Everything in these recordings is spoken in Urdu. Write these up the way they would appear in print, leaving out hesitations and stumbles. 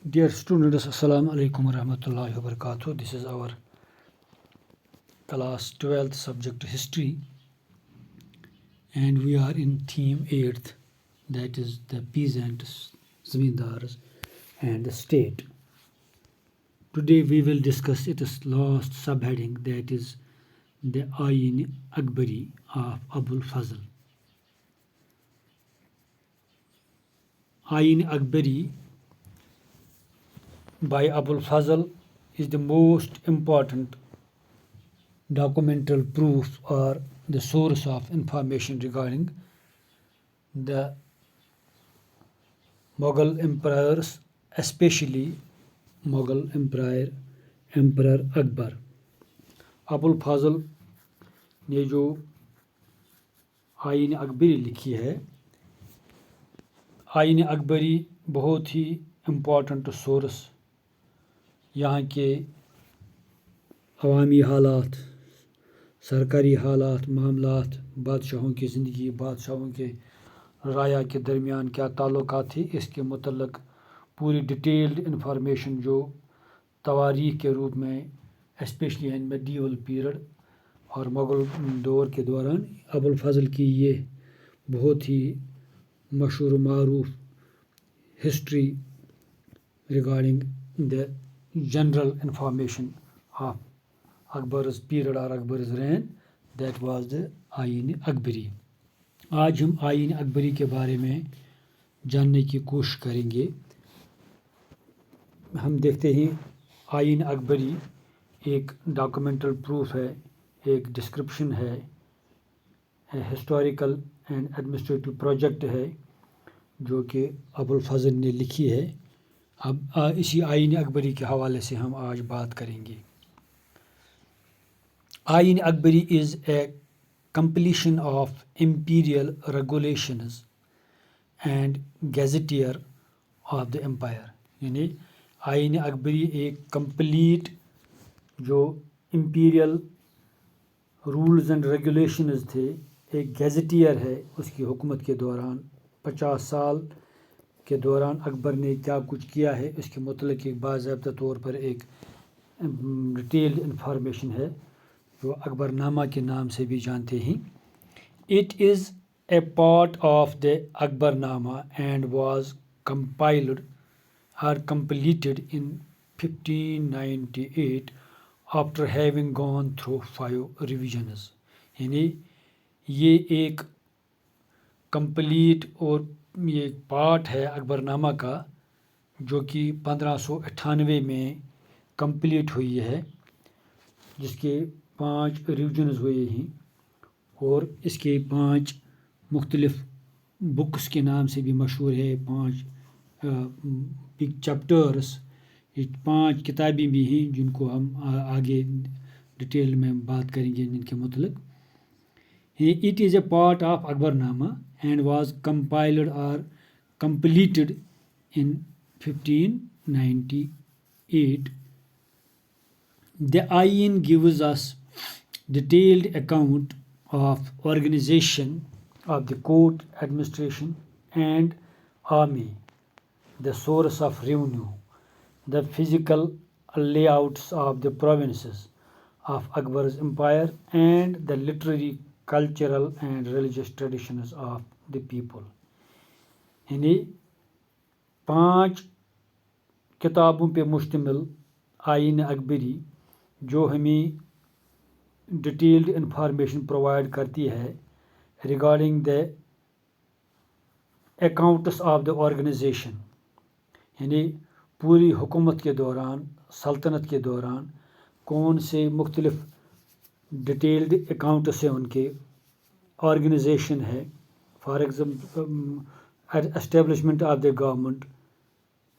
Dear students, Assalamu alaikum warahmatullahi wabarakatuh. This is our class 12th subject history, and we are in theme 8th, that is the peasants, zamindars and the state. Today we will discuss its last subheading, that is the Ayn Akbari of Abul Fazl. Ayn Akbari by Abul Fazl is the most important documental proof or the source of information regarding the Mughal emperors, especially Mughal Emperor Akbar. Abul Fazl نے جو آئین اکبری لکھی ہے، آئین اکبری بہت ہی امپورٹنٹ سورس یہاں کے عوامی حالات، سرکاری حالات، معاملات، بادشاہوں کی زندگی، بادشاہوں کے رایا کے درمیان کیا تعلقات تھے، اس کے متعلق پوری ڈیٹیلڈ انفارمیشن جو تواریخ کے روپ میں اسپیشلی ان میڈیول پیریڈ اور مغل دور کے دوران ابو الفضل کی یہ بہت ہی مشہور و معروف history regarding the general information of Akbar's period اور اکبرز رین، دیٹ واز دا آئین اکبری. آج ہم آئین اکبری کے بارے میں جاننے کی کوشش کریں گے. ہم دیکھتے ہیں آئین اکبری ایک ڈاکومنٹل پروف ہے، ایک ڈسکرپشن ہے، ہسٹوریکل اینڈ ایڈمنسٹریٹو پروجیکٹ ہے جو کہ ابو الفضل نے لکھی ہے. اب اسی آئین اکبری کے حوالے سے ہم آج بات کریں گے. آئین اکبری از اے completion of imperial regulations and gazetteer of the empire. یعنی آئین اکبری ایک کمپلیٹ جو امپیریل رولز اینڈ ریگولیشنز تھے، ایک گیزٹیئر ہے اس کی حکومت کے دوران 50 سال کے دوران اکبر نے کیا کچھ کیا ہے اس کے متعلق ایک باضابطہ طور پر ایک ڈیٹیلڈ انفارمیشن ہے جو اکبر نامہ کے نام سے بھی جانتے ہیں. It is a part of the Akbar Nama and was compiled or completed in 1598 after having gone through 5 revisions. یعنی یہ ایک کمپلیٹ اور یہ پارٹ ہے اکبر نامہ کا جو کہ 1598 میں کمپلیٹ ہوئی ہے، جس کے 5 ریویژنز ہوئے ہیں اور اس کے 5 مختلف بکس کے نام سے بھی مشہور ہے. 5 بگ چیپٹرس، یہ 5 کتابیں بھی ہیں جن کو ہم آگے ڈیٹیل میں بات کریں گے جن کے متعلق. It is a part of Akbar Nama and was compiled or completed in 1598. The Ayn gives us detailed account of organization of the court, administration and army, the source of revenue, the physical layouts of the provinces of Akbar's empire and the literary, cultural and religious traditions of the people. یعنی 5 کتابوں پہ مشتمل آئین اکبری جو ہمیں ڈیٹیلڈ انفارمیشن پرووائڈ کرتی ہے regarding the accounts of the organisation, یعنی پوری حکومت کے دوران، سلطنت کے دوران کون سے مختلف ڈیٹیلڈ اکاؤنٹس ہیں ان کے، آرگنائزیشن ہے، for example establishment of the government,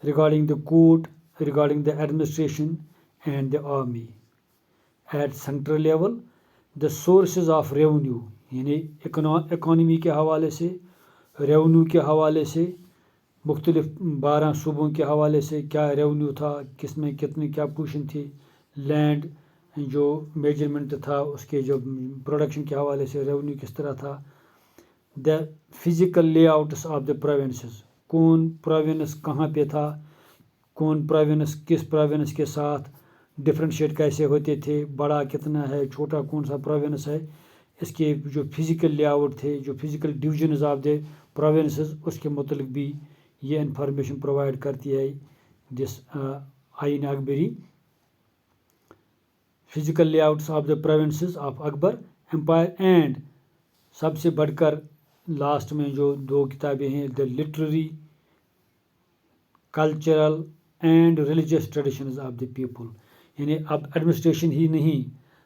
regarding the court, regarding the administration and the army. At central level the sources of revenue, یعنی اکانومی کے حوالے سے، ریونیو کے حوالے سے، مختلف 12 صوبوں کے حوالے سے کیا ریونیو تھا، کس میں کتنی کیا پوشن تھی، لینڈ جو میجرمنٹ تھا اس کے جو پروڈکشن کے حوالے سے ریونیو کس طرح تھا. The physical layouts of the provinces, کون پروونس کہاں پہ تھا، کون پروونس کس پروونس کے ساتھ ڈفرینشیٹ کیسے ہوتے تھے، بڑا کتنا ہے، چھوٹا کون سا پروونس ہے، اس کے جو فزیکل لے آؤٹ تھے، جو physical divisions of the provinces, اس کے متعلق بھی یہ انفارمیشن پرووائڈ کرتی ہے this Ain Akbari. Physical layouts of the provinces of Akbar empire. And سب سے بڑھ کر لاسٹ میں جو 2 کتابیں ہیں، the literary cultural and religious traditions of the people. یعنی اب ایڈمنسٹریشن ہی نہیں،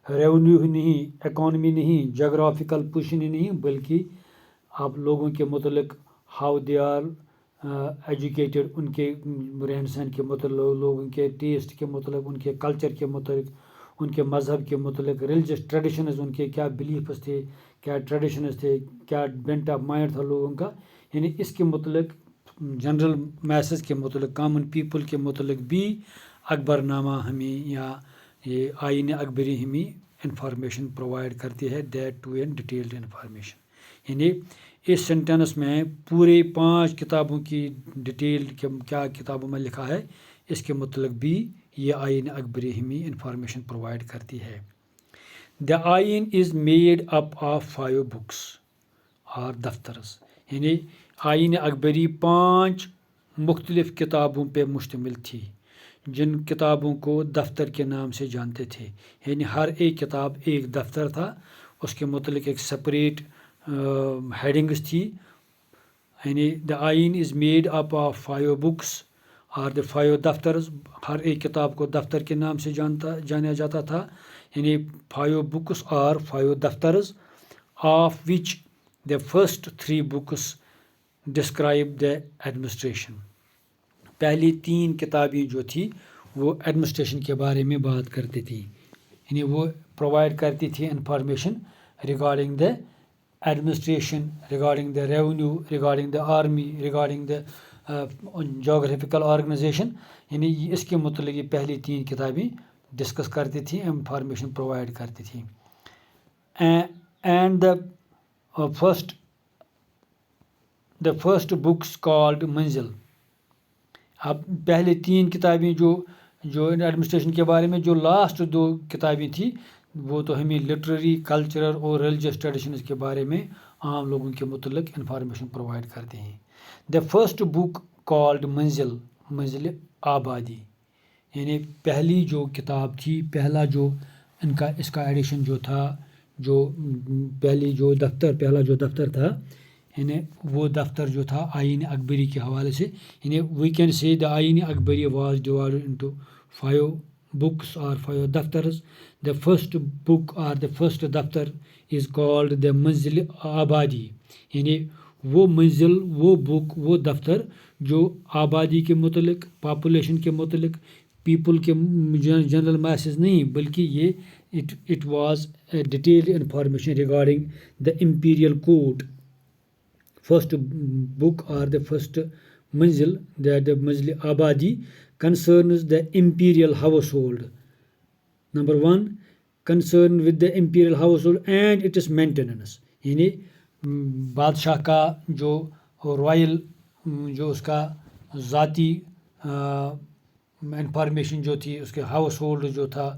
ریونیو ہی نہیں، اکانومی نہیں، جغرافیکل پوزیشن ہی نہیں، بلکہ آپ لوگوں کے متعلق ہاؤ دے آر ایجوکیٹڈ، ان کے رہن سہن کے متعلق، لوگوں کے ٹیسٹ کے متعلق، ان کے کلچر کے متعلق، ان کے مذہب کے متعلق، ریلیجیس ٹریڈیشنز، ان کے کیا بلیفز تھے، کیا ٹریڈیشنز تھے، کیا بینٹ آف مائنڈ تھا لوگوں کا. یعنی اس کے متعلق جنرل میسز کے متعلق، کامن پیپل کے متعلق بھی اکبر نامہ ہمیں یا یہ آئین اکبری ہمیں انفارمیشن پرووائڈ کرتی ہے، that to an detailed information. یعنی اس سینٹینس میں پورے 5 کتابوں کی ڈیٹیل کیا کتابوں میں لکھا ہے، اس کے متعلق بھی یہ آئین اکبری ہمیں انفارمیشن پرووائڈ کرتی ہے. دا آئین is made up of 5 books اور دفترز. یعنی آئین اکبری 5 مختلف کتابوں پہ مشتمل تھی، جن کتابوں کو دفتر کے نام سے جانتے تھے. یعنی ہر ایک کتاب ایک دفتر تھا، اس کے متعلق ایک سپریٹ ہیڈنگز تھی. یعنی دا آئین is made up of 5 books اور دا 5 دفترز. ہر ایک کتاب کو دفتر کے نام سے جانا جاتا تھا. یعنی 5 بکس اور 5 دفترز، of which the first 3 books describe the administration. پہلی 3 کتابیں جو تھی وہ ایڈمنسٹریشن کے بارے میں بات کرتی تھی. یعنی وہ پرووائڈ کرتی تھی information regarding the administration, regarding the revenue, regarding the army, regarding the geographical organisation. یعنی اس کے متعلق یہ پہلی 3 کتابیں ڈسکس کرتی تھیں، انفارمیشن پرووائڈ کرتی تھیں. And the first books called منزل. اب پہلے 3 کتابیں جو ایڈمنسٹریشن کے بارے میں، جو لاسٹ 2 کتابیں تھیں وہ تو ہمیں لٹریری کلچرل اور ریلیجیس ٹریڈیشنز کے بارے میں عام لوگوں کے متعلق انفارمیشن پرووائڈ کرتے ہیں. دا فرسٹ بک کالڈ منزل آبادی. یعنی پہلی جو کتاب تھی، پہلا جو اس کا ایڈیشن جو تھا، جو پہلا جو دفتر تھا، یعنی وہ دفتر جو تھا آئین اکبری کے حوالے سے. یعنی وی can say the Ain Akbari was divided into 5 books or 5 daftars. The first book or the first daftar is called the منزل آبادی. یعنی وہ منزل، وہ بک، وہ دفتر جو آبادی کے متعلق، پاپولیشن کے متعلق، پیپل کے جنرل میسز نہیں، بلکہ یہ it was a detailed information regarding the imperial code. First book اور دا فرسٹ منزل، دا منزل آبادی concerns the imperial household. Number 1, concern with the imperial household and its maintenance. یعنی بادشاہ کا جو رائل، جو اس کا ذاتی انفارمیشن جو تھی، اس کے ہاؤس ہولڈ جو تھا،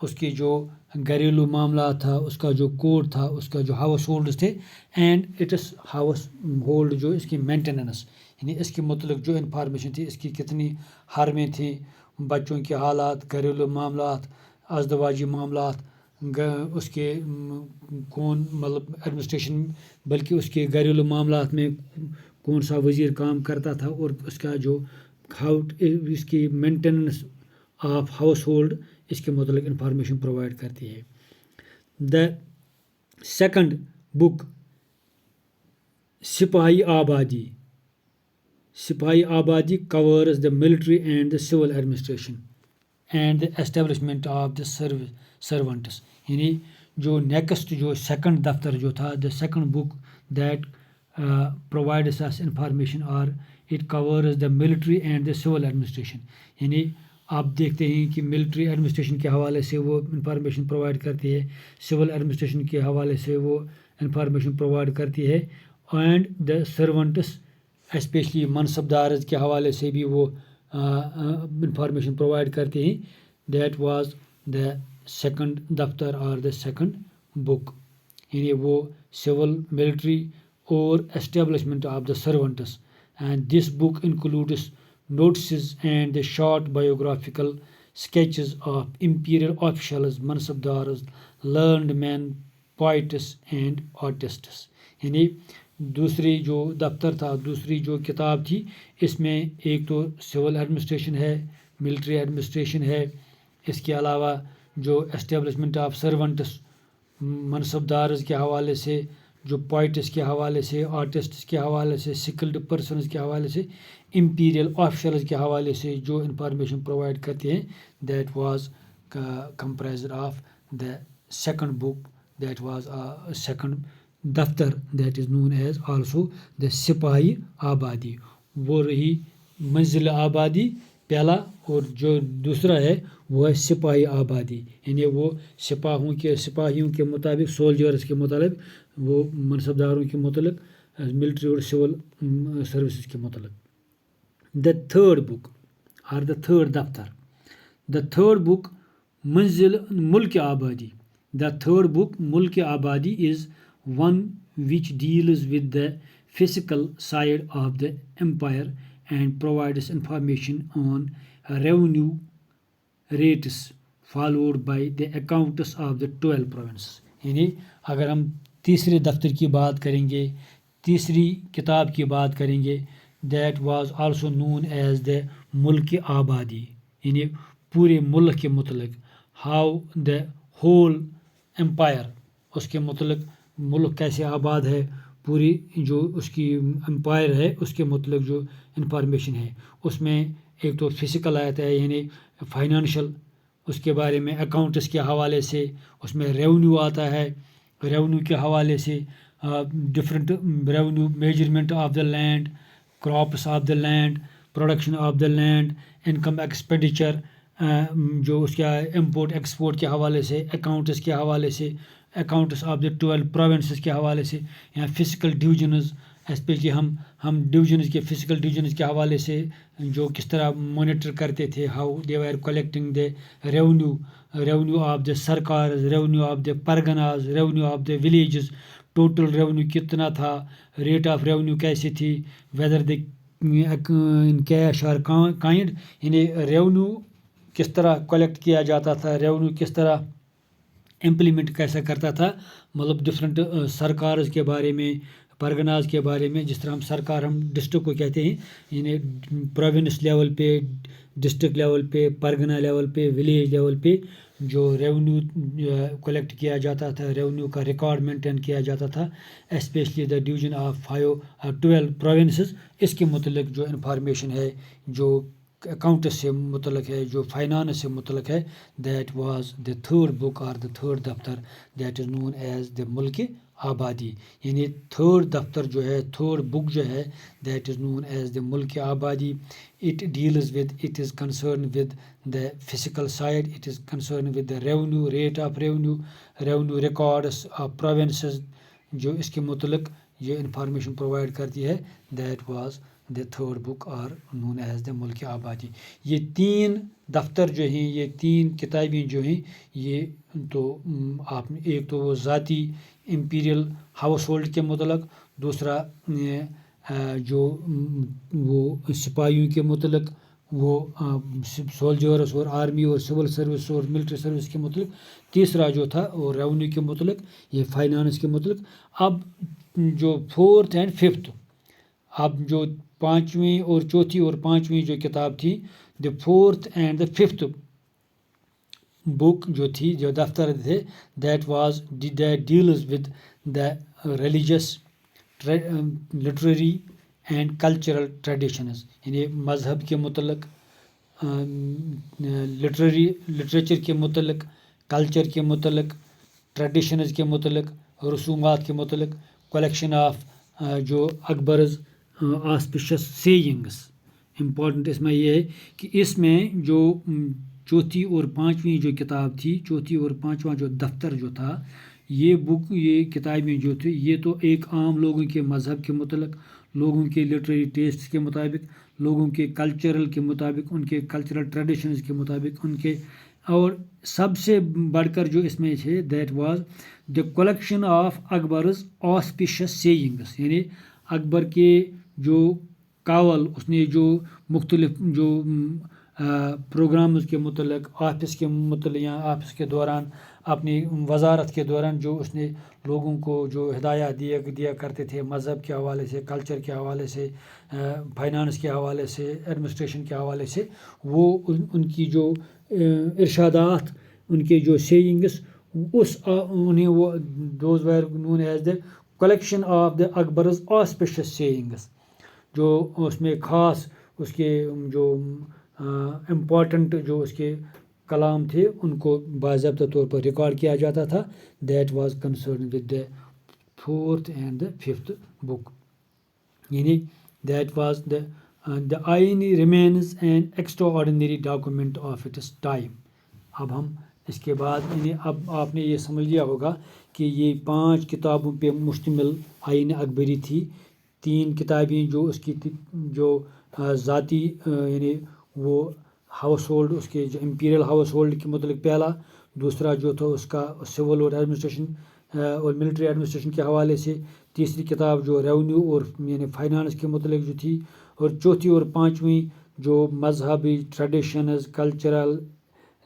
اس کی جو گھریلو معاملات تھا، اس کا جو کوڈ تھا، اس کا جو ہاؤس ہولڈز تھے، اینڈ اٹس ہاؤس ہولڈ جو اس کی مینٹیننس. یعنی اس کے متعلق جو انفارمیشن تھی، اس کی کتنی حرمیں تھیں، بچوں کے حالات، گھریلو معاملات، ازدواجی معاملات، اس کے کون مطلب ایڈمنسٹریشن، بلکہ اس کے گھریلو معاملات میں کون سا وزیر کام کرتا تھا، اور اس کا جو اس کی مینٹیننس آف ہاؤس ہولڈ، اس کے متعلق انفارمیشن پرووائڈ کرتی ہے. دا سیکنڈ بک سپاہی آبادی. سپاہی آبادی covers the military and the civil administration and the establishment of the servants. یعنی جو نیکسٹ جو سیکنڈ دفتر جو تھا، the second book that provides us information or it covers the military and the civil administration. یعنی آپ دیکھتے ہیں کہ ملٹری ایڈمنسٹریشن کے حوالے سے وہ انفارمیشن پرووائڈ کرتی ہے، سول ایڈمنسٹریشن کے حوالے سے وہ انفارمیشن پرووائڈ کرتی ہے، اینڈ دا سرونٹس اسپیشلی منصب دارز کے حوالے سے بھی وہ انفارمیشن پرووائڈ کرتے ہیں. دیٹ واز دا سیکنڈ دفتر اور دا سیکنڈ بک. یعنی وہ سول ملٹری اور establishment of the servants. And this book includes notices and the short biographical sketches of imperial officials, mansabdars, learned men, poets and artists. یعنی دوسری جو دفتر تھا، دوسری جو کتاب تھی، اس میں ایک تو سول ایڈمنسٹریشن ہے، ملٹری ایڈمنسٹریشن ہے، اس کے علاوہ جو اسٹیبلشمنٹ آف سرونٹس، منصب دارز کے حوالے سے، جو پوائٹس کے حوالے سے، آرٹسٹس کے حوالے سے، سکلڈ پرسنز کے حوالے سے، امپیریل آفیشلز کے حوالے سے جو انفارمیشن پرووائڈ کرتے ہیں. That was comprised of the second book, that was second دفتر، that is known as also the Sipahi Abadi. وہ رہی منزل آبادی پہلا، اور جو دوسرا ہے وہ ہے سپاہی آبادی. یعنی وہ سپاہیوں کے مطابق، سولجرز کے متعلق، وہ منصب داروں کے متعلق، ملٹری اور سول سروسز کے متعلق. دا تھرڈ بک اور دا تھرڈ دفتر، دا تھرڈ بک منزل ملک آبادی. دا تھرڈ بک ملک آبادی از one which deals with the physical side of the empire and provides information on revenue rates followed by the accounts of the 12 provinces. یعنی اگر ہم تیسرے دفتر کی بات کریں گے، تیسری کتاب کی بات کریں گے، that was also known as the Mulk Abadi. یعنی پورے ملک کے متعلق، ہاؤ دا ہول امپائر، اس کے متعلق ملک کیسے آباد ہے، پوری جو اس کی امپائر ہے اس کے متعلق جو انفارمیشن ہے. اس میں ایک تو فزیکل آتا ہے، یعنی فائنانشل، اس کے بارے میں اکاؤنٹس کے حوالے سے. اس میں ریونیو آتا ہے، ریونیو کے حوالے سے different revenue, measurement of the land, crops of the land, production of the land, income expenditure, جو اس کا امپورٹ ایکسپورٹ کے حوالے سے، اکاؤنٹس کے حوالے سے، اکاؤنٹس آف دا 12 پروونسز کے حوالے سے، یا فزیکل ڈویژنز، اسپیشلی ہم ڈویژنز کے، فزیکل ڈویژنز کے حوالے سے جو کس طرح مانیٹر کرتے تھے، how they were collecting the revenue of the سرکارز، ریونیو آف دا پرگناز، revenue of the villages, total revenue کتنا تھا، ریٹ آف ریونیو کیسی تھی، ویدر دے ان کیش اور کائنڈ. یعنی ریونیو کس طرح کلیکٹ کیا جاتا تھا، ریونیو کس طرح امپلیمنٹ کیسا کرتا تھا، مطلب ڈفرینٹ سرکارز کے بارے میں، پرگناز کے بارے میں. جس طرح ہم سرکار، ہم ڈسٹرک کو کہتے ہیں، یعنی پروونس لیول پہ، ڈسٹرک لیول پہ، پرگنا لیول پہ، ولیج لیول پہ جو ریونیو کلیکٹ کیا جاتا تھا، ریونیو کا ریکارڈ مینٹین کیا جاتا تھا، especially the division of 12 provinces. اس کے متعلق جو انفارمیشن ہے، جو اکاؤنٹس سے متعلق ہے، جو فائنانس سے متعلق ہے، that was the third book اور دا تھرڈ دفتر، that is known as the Mulk Abadi. یعنی تھرڈ دفتر جو ہے، تھرڈ بک جو ہے، that is known as the Mulk آبادی. It deals with, it is concern with the physical side, it is concern with the revenue, rate of revenue, revenue records of provinces, جو اس کے متعلق یہ انفارمیشن پرووائڈ کرتی ہے. That was the third book اور نون ایز دا ملک آبادی. یہ تین دفتر جو ہیں، یہ تین کتابیں جو ہیں، یہ تو آپ نے ایک تو وہ ذاتی امپیریل ہاؤس ہولڈ کے متعلق، دوسرا جو وہ سپاہیوں کے متعلق، وہ سولجرس اور آرمی اور سول سروس اور ملٹری سروس کے متعلق، تیسرا جو تھا وہ ریونیو کے متعلق، یہ فائنانس کے متعلق. اب جو فورتھ اینڈ ففتھ، اب جو پانچویں اور چوتھی اور پانچویں جو کتاب تھی، the fourth and the fifth book جو تھی، جو دفتر تھے، that was that deals with the religious, literary and cultural traditions. یعنی مذہب کے متعلق، لٹریچر کے متعلق، کلچر کے متعلق، ٹریڈیشنز کے متعلق، رسومات کے متعلق، کلیکشن آف جو اکبرز آسپیشس سیئنگس. امپورٹنٹ اس میں یہ ہے کہ اس میں جو چوتھی اور پانچویں جو کتاب تھی، چوتھی اور پانچواں جو دفتر جو تھا، یہ بک، یہ کتابیں جو تھی، یہ تو ایک عام لوگوں کے مذہب کے متعلق، لوگوں کے لٹریری ٹیسٹ کے مطابق، لوگوں کے کلچرل کے مطابق، ان کے کلچرل ٹریڈیشنز کے مطابق، ان کے، اور سب سے بڑھ کر جو اس میں ہے that was the collection of Akbar's auspicious sayings, یعنی اکبر کے جو قول، اس نے جو مختلف جو پروگرامز کے متعلق، آفس کے متعلق یا آفس کے دوران، اپنی وزارت کے دوران جو اس نے لوگوں کو جو ہدایات دیا کرتے تھے، مذہب کے حوالے سے، کلچر کے حوالے سے، فائنانس کے حوالے سے، ایڈمنسٹریشن کے حوالے سے، وہ ان کی جو ارشادات، ان کے جو سیئنگس، انہیں وہ those were known as the collection of the Akbar's auspicious sayings, جو اس میں خاص اس کے جو امپورٹنٹ جو اس کے کلام تھے ان کو باضابطہ طور پر ریکارڈ کیا جاتا تھا. That was concern with the 4th and the 5th بک. یعنی دیٹ واز دا آئین remains an extra ordinary document of its time. اب ہم اس کے بعد یعنی اب آپ نے یہ سمجھ لیا ہوگا کہ یہ 5 کتابوں پہ مشتمل آئین اکبری تھی. 3 کتابیں جو اس کی جو ذاتی یعنی وہ ہاؤس ہولڈ، اس کے جو امپیریل ہاؤس ہولڈ کے متعلق پہلا، دوسرا جو تھا اس کا سول اور ایڈمنسٹریشن اور ملٹری ایڈمنسٹریشن کے حوالے سے، تیسری کتاب جو ریونیو اور یعنی فائنانس کے متعلق جو تھی، اور چوتھی اور پانچویں جو مذہبی traditions, cultural,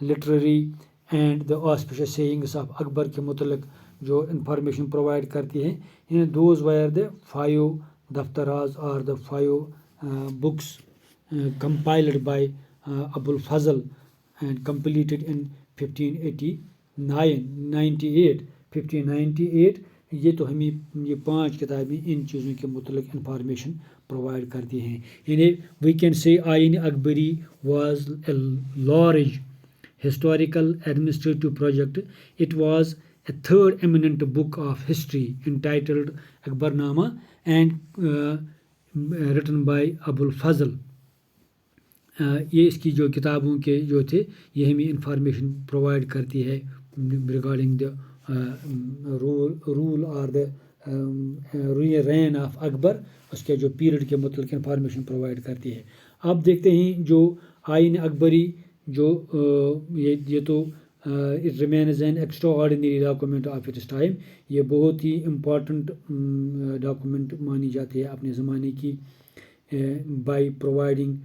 literary and the auspicious sayings of Akbar کے متعلق جو انفارمیشن پرووائڈ کرتی ہیں. یعنی دوز وائر دا 5 دفتراز اور دا 5 books compiled by Abul Fazl and completed in 1598. یہ تو ہمیں یہ 5 کتابیں ان چیزوں کے متعلق انفارمیشن پرووائڈ کرتی ہیں. یعنی وی can say Ain Akbari was a large historical administrative project. It was a third eminent book of history entitled Akbarnama and written by Abul Fazl. یہ اس کی جو کتابوں کے جو تھے یہ ہمیں انفارمیشن پرووائڈ کرتی ہے ریگارڈنگ دا رول اور دا رین آف اکبر، اس کے جو پیریڈ کے متعلق انفارمیشن پرووائڈ کرتی ہے. اب دیکھتے ہیں جو آئین اکبری جو یہ تو it remains an extra ordinary document of its time. یہ بہت ہی امپورٹنٹ ڈاکومنٹ مانی جاتی ہے اپنے زمانے کی، by providing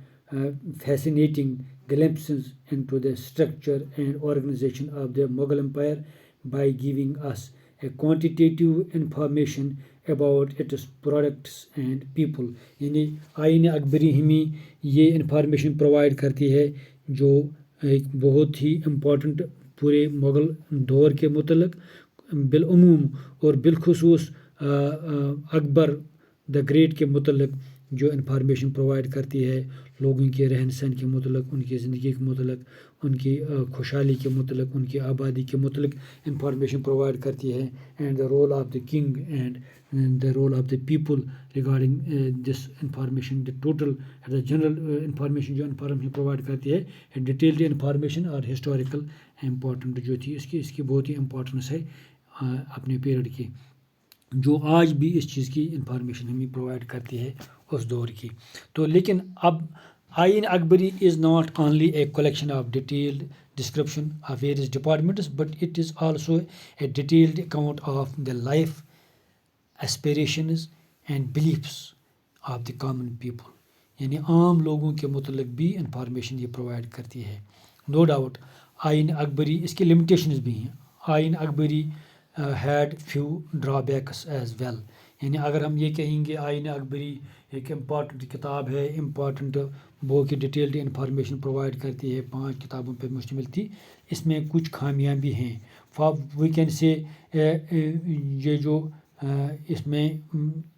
fascinating glimpses into the structure and organization of the Mughal Empire by giving us a quantitative information about its products and people. یعنی آئین اکبری ہمیں یہ انفارمیشن پرووائڈ کرتی ہے جو ایک بہت ہی امپورٹنٹ پورے مغل دور کے متعلق بالعموم اور بالخصوص اکبر دا گریٹ کے متعلق جو انفارمیشن پرووائڈ کرتی ہے، لوگوں کے رہن سہن کے متعلق، ان کی زندگی کے متعلق، ان کی خوشحالی کے متعلق، ان کی آبادی کے متعلق انفارمیشن پرووائڈ کرتی ہے. And the role of the king and the role of the people regarding this information, the total the general information جو انفارمیشن پرووائڈ کرتی ہے، ڈیٹیلڈ انفارمیشن اور ہسٹوریکل امپورٹنٹ جو تھی اس کی بہت ہی امپورٹنس ہے اپنے پیریڈ کی، جو آج بھی اس چیز کی انفارمیشن ہمیں پرووائڈ کرتی ہے اس دور کی. تو لیکن اب Ain Akbari is not only a collection of detailed description of various departments but it is also a detailed account of the life aspirations and beliefs of the common people. یعنی عام لوگوں کے متعلق بھی انفارمیشن یہ پرووائڈ کرتی ہے. نو ڈاؤٹ آئین اکبری اس کی لمیٹیشنز بھی ہیں. آئین اکبری ہیڈ فیو ڈرا بیکس ایز ویل. یعنی اگر ہم یہ کہیں گے آئین اکبری ایک امپورٹنٹ کتاب ہے، امپورٹنٹ بہت ہی ڈیٹیلڈ انفارمیشن پرووائڈ کرتی ہے، 5 کتابوں پہ مشتمل تھی، اس میں کچھ خامیاں بھی ہیں. وی کین سے یہ جو اس میں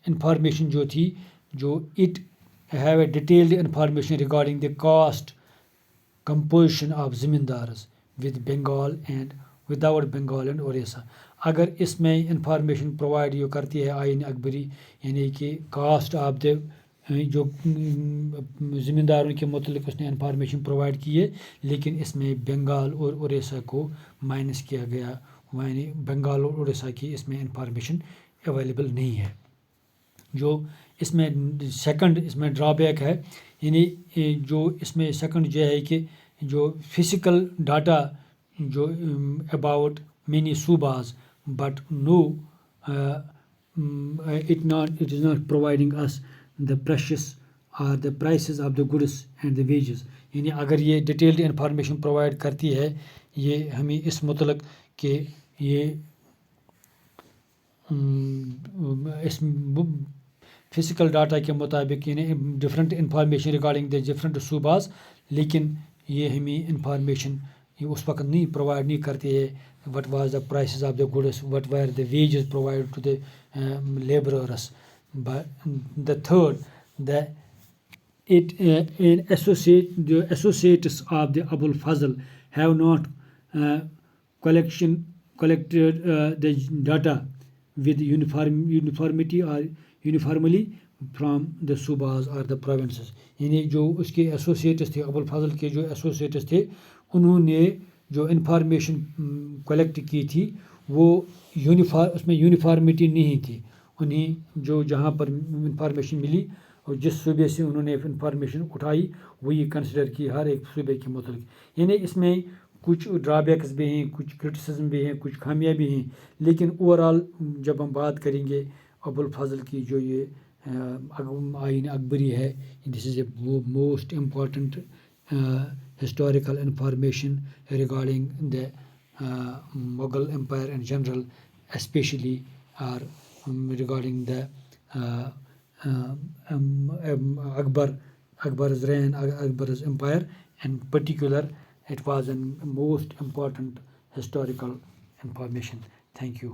انفارمیشن جو تھی جو it have a detailed information regarding the caste composition of زمیندارز with Bengal and without Bengal and Orissa. اگر اس میں انفارمیشن پرووائڈ یہ کرتی ہے آئین اکبری یعنی کہ کاسٹ آف دا جو زمینداروں کے متعلق اس نے انفارمیشن پرووائڈ کی ہے، لیکن اس میں بنگال اور اوریسا کو مائنس کیا گیا، یعنی بنگال اور اوریسا کی اس میں انفارمیشن اویلیبل نہیں ہے. جو اس میں سیکنڈ اس میں ڈرا بیک ہے، یعنی جو اس میں سیکنڈ یہ ہے کہ جو فزیکل ڈاٹا جو اباؤٹ مینی صوباز but no it is not providing us the precious or the prices of the goods and the wages. یعنی اگر یہ ڈیٹیلڈ انفارمیشن پرووائڈ کرتی ہے یہ ہمیں اس متعلق کہ یہ اس فزیکل ڈاٹا کے مطابق یعنی different information regarding the different صوباز، لیکن یہ ہمیں انفارمیشن یہ اس وقت نہیں پرووائڈ نہیں کرتی ہے what was the prices of the goods, what were the wages provide to the labourers. The third the the associates of the Abul Fazl have not collected the data with uniformity or uniformly from the صوباز اور the provinces. یعنی جو اس کے ایسوسیٹس تھے ابو الفضل کے جو ایسوسیٹس تھے انہوں نے جو انفارمیشن کلیکٹ کی تھی وہ اس میں یونیفارمٹی نہیں تھی. انہیں جو جہاں پر انفارمیشن ملی اور جس صوبے سے انہوں نے انفارمیشن اٹھائی وہی کنسیڈر کی ہر ایک صوبے کے متعلق. یعنی اس میں کچھ ڈرا بیکس بھی ہیں، کچھ کرٹیسزم بھی ہیں، کچھ خامیاں بھی ہیں، لیکن اوور آل جب ہم بات کریں گے ابو الفضل کی جو یہ آئین اکبری ہے، this is a most important historical information regarding the Mughal Empire in general, especially or regarding the Akbar's reign, Akbar's empire. In particular, it was a most important historical information. Thank you.